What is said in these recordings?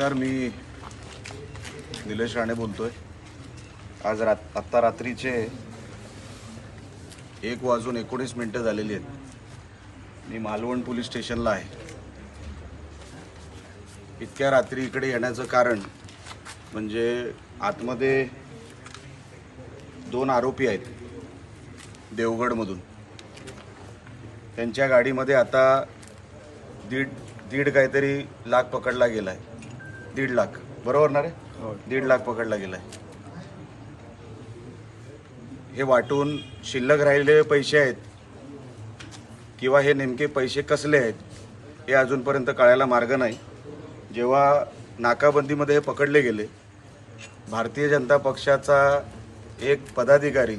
नमस्कार, मी निलेश राणे बोलतोय। आज आत्ता रात्रीचे 1:19 झालेली आहेत। मी मालवण पोलीस स्टेशनला आहे। इतक्या रात्री इकडे येण्याचं कारण म्हणजे आतमध्ये 2 आरोपी आहेत देवगडमधून। त्यांच्या गाडीमध्ये आता दीड काहीतरी लाख पकडला गेलाय। 1.5 लाख बरोबर ना रे? 1.5 लाख पकडला गेलाय। हे वाटून शिल्लक राहिलेले पैसे आहेत किंवा हे नेमके पैसे कसले आहेत हे अजूनपर्यंत कळायला मार्ग नाही। जेव्हा नाकाबंदीमध्ये हे पकडले गेले, भारतीय जनता पक्षाचा एक पदाधिकारी,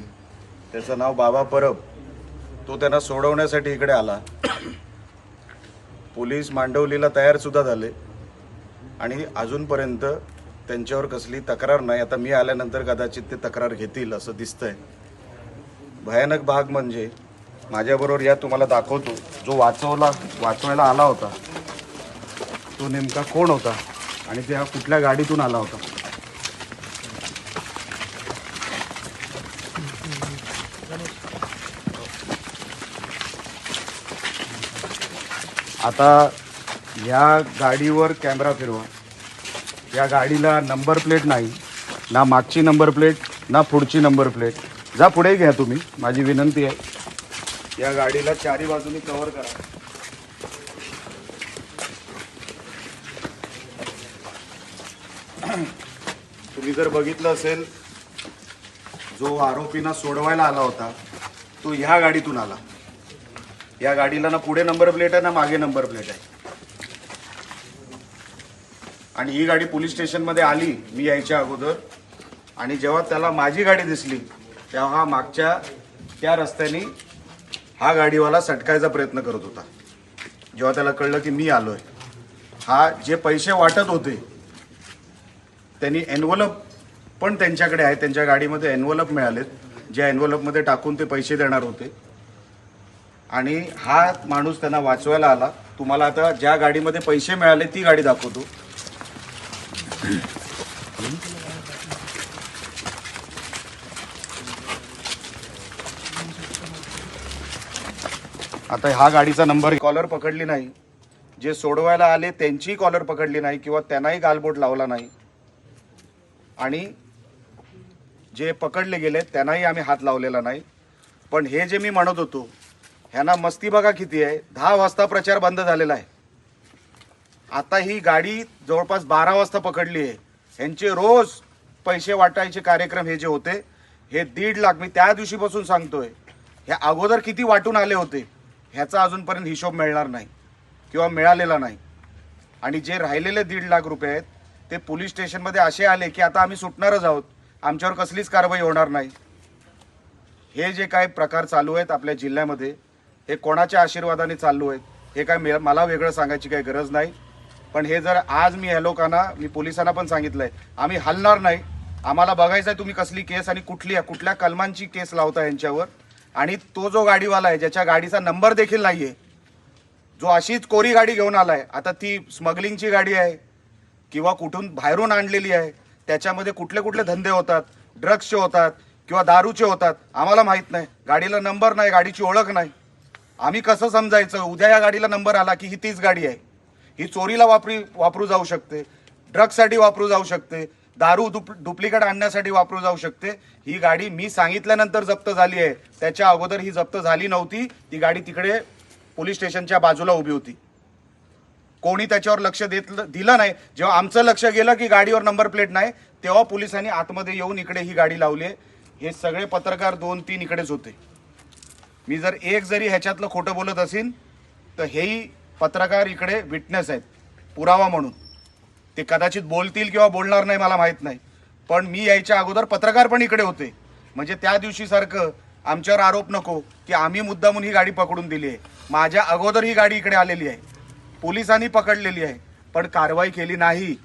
त्याचं नाव बाबा परब, तो त्यांना सोडवण्यासाठी इकडे आला। पोलीस मांडवलीला तयार सुद्धा झाले आणि अजूनपर्यंत त्यांच्यावर कसली तक्रार नाही। आता मी आल्यानंतर कदाचित ते तक्रार घेतील असं दिसतंय। भयानक भाग म्हणजे माझ्याबरोबर या तुम्हाला दाखवतो, जो वाचवायला आला होता तो नेमका कोण होता आणि त्या कुठल्या गाडीतून आला होता। आता या गाडीवर कॅमेरा फिरवा। या गाडीला नंबर प्लेट नाही, ना मागची नंबर प्लेट ना पुढची नंबर प्लेट। जा पुढे घ्या तुम्ही, माझी विनंती आहे। या गाडीला चारी बाजूनी कव्हर करा। तुम्ही जर बघितलं असेल, जो आरोपींना सोडवायला आला होता तो ह्या गाडीतून आला। या गाडीला ना पुढे नंबर प्लेट आहे ना मागे नंबर प्लेट आहे। आणि ही गाडी पोलीस स्टेशनमध्ये आली मी यायच्या अगोदर, आणि जेव्हा त्याला माझी गाडी दिसली तेव्हा हा मागच्या त्या रस्त्याने हा गाडीवाला सटकायचा प्रयत्न करत होता। जेव्हा त्याला कळलं की मी आलोय, हा जे पैसे वाटत होते त्यांनी एनव्हलप पण त्यांच्याकडे आहे, त्यांच्या गाडीमध्ये एनव्हलप मिळालेत, ज्या एनव्हलपमध्ये टाकून ते पैसे देणार होते। आणि हा माणूस त्यांना वाचवायला आला। तुम्हाला आता ज्या गाडीमध्ये पैसे मिळाले ती गाडी दाखवतो। आता हा गाडीचा नंबर, कॉलर पकडली नाही, जे सोडवायला आले त्यांची कॉलर पकडली नाही किंवा त्यांनाही गालबोट लावला नाही, आणि जे पकडले गेले त्यांनाही आम्ही हात लावलेला नाही। पण हे जे मी म्हणत होतो, ह्यांना मस्ती बघा किती आहे। 10 वाजता प्रचार बंद झालेला आहे, आता ही गाडी जवळपास 12 वाजता पकडली आहे। ह्यांचे रोज पैसे वाटायचे कार्यक्रम हे जे होते, हे 1.5 लाख, मी त्या दिवशीपासून सांगतोय, ह्या अगोदर किती वाटून आले होते ह्याचा अजूनपर्यंत हिशोब मिळणार नाही किंवा मिळालेला नाही। आणि जे राहिलेले 1.5 लाख रुपये आहेत ते पोलीस स्टेशनमध्ये असे आले की आता आम्ही सुटणारच आहोत, आमच्यावर कसलीच कारवाई होणार नाही। हे जे काय प्रकार चालू आहेत आपल्या जिल्ह्यामध्ये, हे कोणाच्या आशीर्वादाने चालू आहेत हे काय मला वेगळं सांगायची काही गरज नाही। पण हे जर आज मी ह्या लोकांना, मी पोलिसांना पण सांगितलंय, आम्ही हलणार नाही। आम्हाला बघायचं आहे तुम्ही कसली केस आणि कुठल्या कलमांची केस लावता यांच्यावर। आणि तो जो गाडीवाला आहे, ज्याच्या गाडीचा नंबर देखील नाहीये, जो अशीच कोरी गाडी घेऊन आलाय, आता ती स्मगलिंगची गाडी आहे किंवा कुठून बाहेरून आणलेली आहे, त्याच्यामध्ये कुठले धंदे होतात, ड्रग्सचे होतात किंवा दारूचे होतात, आम्हाला माहित नाही। गाडीला नंबर नाही, गाडीची ओळख नाही, आम्ही कसं समजायचं? उद्या या गाडीला नंबर आला की ही तीच गाडी आहे। ही चोरीला वापरू जाऊ शकते, ड्रग्ससाठी वापरू जाऊ शकते, दारू डुप्लिकेट आणण्यासाठी वापरू जाऊ शकते। ही गाडी मी सांगितल्यानंतर जप्त झाली आहे, त्याच्या अगोदर ही जप्त झाली नव्हती। ती गाडी तिकडे पोलीस स्टेशनच्या बाजूला उभी होती, कोणी त्याच्यावर लक्ष दिलं नाही। जेव्हा आमचं लक्ष गेलं की गाडीवर नंबर प्लेट नाही, तेव्हा पोलिसांनी आतमध्ये येऊन इकडे ही गाडी लावली आहे। हे सगळे पत्रकार 2-3 इकडेच होते। मी जर एक जरी ह्याच्यातलं खोटं बोलत असेल तर हेही पत्रकार इकडे विटनेस आहेत, पुरावा म्हणून। ते कदाचित बोलतील किंवा बोलणार नाही मला माहित नाही, पण मी यायच्या अगोदर पत्रकार पण इकडे होते। म्हणजे त्या दिवशी सारखं आमच्यावर आरोप नको की आम्ही मुद्दामून ही गाडी पकडून दिली आहे। माझ्या अगोदर ही गाडी इकडे आलेली आहे, पोलिसांनी पकडलेली आहे, पण कारवाई केली नाही।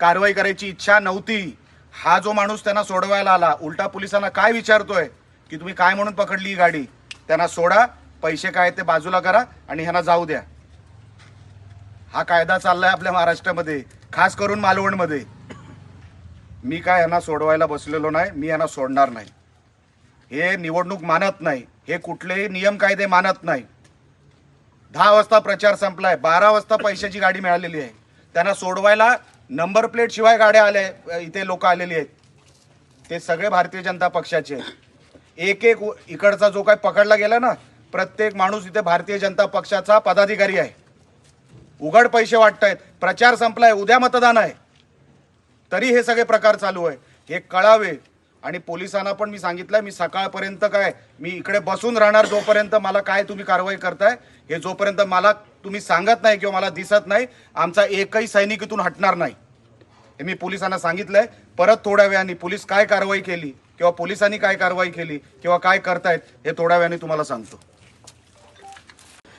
कारवाई करायची इच्छा नव्हती। हा जो माणूस त्यांना सोडवायला आला, उलटा पोलिसांना काय विचारतोय की तुम्ही काय म्हणून पकडली ही गाडी, त्यांना सोडा, पैसे काय ते बाजूला करा आणि ह्यांना जाऊ द्या। हा कायदा चाललाय आपल्या महाराष्ट्रामध्ये। खास करून मालवणमध्ये. मी काय यांना सोडवायला बसलेलो नाही, मी यांना सोडणार नाही. हे निवडणूक मानत नाही, हे कुठलेही नियम कायदे मानत नाही. 10 वाजता प्रचार संपलाय, 12 वाजता पैशाची गाडी मिळालेली आहे. त्यांना सोडवायला नंबर प्लेट शिवाय गाड्या आल्या, इथे लोक आलेली आहेत. ते सगळे भारतीय जनता पक्षाचे आहेत. एक एक इकडचा जो काय पकडला गेला ना, प्रत्येक माणूस इथे भारतीय जनता पक्षाचा पदाधिकारी आहे. उघड पैसे वाटतायत. प्रचार संपलाय, उद्या मतदान आहे, तरी हे सगळे प्रकार चालू आहे. हे कळावे. आणि पोलिसांना पण मी सांगितलंय, मी सकाळपर्यंत काय मी इकडे बसून राहणार जोपर्यंत मला काय तुम्ही कारवाई करताय हे जोपर्यंत मला तुम्ही सांगत नाही किंवा मला दिसत नाही, आमचा एकही सैनिक इथून हटणार नाही. हे मी पोलिसांना सांगितलंय. परत थोड्या वेळाने पोलीस काय कारवाई केली किंवा पोलिसांनी काय कारवाई केली किंवा काय करतायत हे थोड्या वेळाने तुम्हाला सांगतो.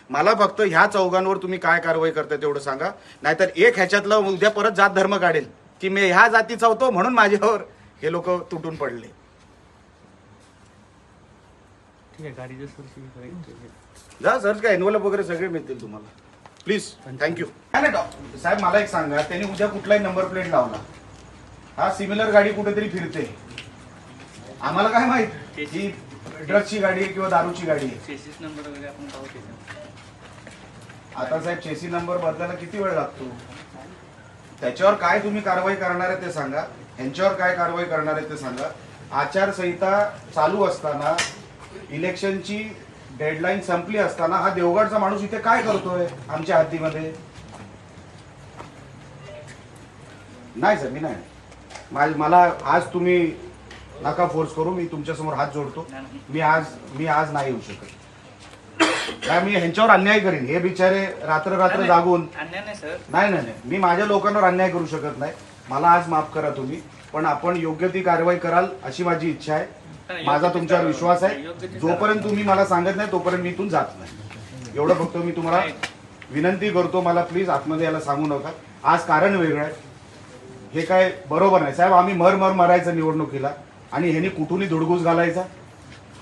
मला फक्त ह्या चौघांवर तुम्ही काय कारवाई करताय तेवढं सांगा. नाहीतर एक ह्याच्यातलं उद्या परत जात धर्म काढेल की मी ह्या जातीचा होतो म्हणून माझ्यावर हे लोक तुटून पडले. ठीक आहे, गाडीचं जा सर्च काय एनवलप वगैरे सगळे मिळतील तुम्हाला. Please thank you. साहेब मला एक सांगा, त्यांनी उद्या कुठलाही नंबर प्लेट लावला, हा सिमिलर गाडी कुठेतरी फिरते, आम्हाला काय माहित ही ड्रग्सची गाडी आहे किंवा दारूची गाडी आहे. चेसिस नंबर वगैरे आपण पाहू शकतो. आता साहेब चेसी नंबर बदलायला किती वेळ लागतो? त्याच्यावर काय तुम्ही कारवाई करणार आहे ते सांगा. ह्यांच्यावर काय कारवाई करणार आहे ते सांगा. आचारसंहिता चालू असताना, इलेक्शनची डेडलाईन संपली असताना हा देवगडचा माणूस इथे काय करतोय आमच्या हद्दीमध्ये? नाही सर, मी नाही. मला आज तुम्ही नका फोर्स करू. मी तुमच्यासमोर हात जोडतो. मी आज नाही येऊ शकत. काय मी ह्यांच्यावर अन्याय करीन? हे बिचारे रात्र जागून. अन्याय नाही सर. नाही, मी माझ्या लोकांवर अन्याय करू शकत नाही. मला आज माफ करा तुम्ही, पण आपण योग्य ती कारवाई कराल अशी माझी इच्छा आहे. माझा तुमच्यावर विश्वास आहे. जोपर्यंत तुम्ही मला सांगत नाही तोपर्यंत मी इथून जात नाही. एवढं फक्त मी तुम्हाला विनंती करतो. मला प्लीज आतमध्ये याला सांगू नका. आज कारण वेगळं आहे. हे काय बरोबर नाही साहेब. आम्ही मरायचं निवडणुकीला आणि ह्यांनी कुठूनही धुडगूस घालायचा.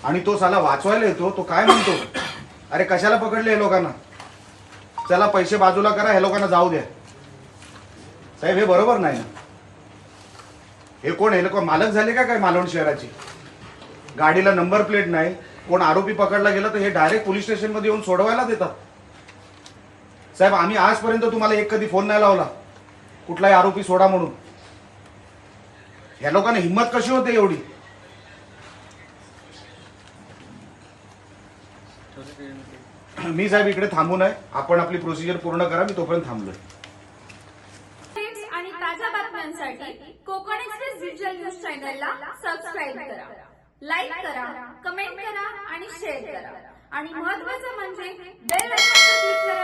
आणि तो साला वाचवायला येतो, तो काय म्हणतो, अरे कशाला पकडले हे लोकांना, चला पैसे बाजूला करा, हे लोकांना जाऊ द्या. साहेब हे बरोबर नाही ना. हे कोण, हे लोक मालक झाले का काय मालवण शहराची? गाडीला नंबर प्लेट नाही, कोण आरोपी पकडला गेला तर हे डायरेक्ट पोलीस स्टेशन मध्ये येऊन सोडवायला देतात. साहेब आम्ही आजपर्यंत तुम्हाला एक कधी फोन नाही लावला कुठलाही आरोपी सोडा म्हणून. ह्या लोकांना हिंमत कशी होते एवढी? मी साहेब इकडे थांबू नये. आपण आपली प्रोसिजर पूर्ण करा. मी तोपर्यंत थांबलोय. आणि ताज्या बातम्यांसाठी कोकण एक्सप्रेस डिजिटल न्यूज चॅनलला सबस्क्राईब करा, लाईक करा, कमेंट करा आणि शेअर करा. आणि महत्त्वाचं म्हणजे बेल आयकॉनवर क्लिक करा.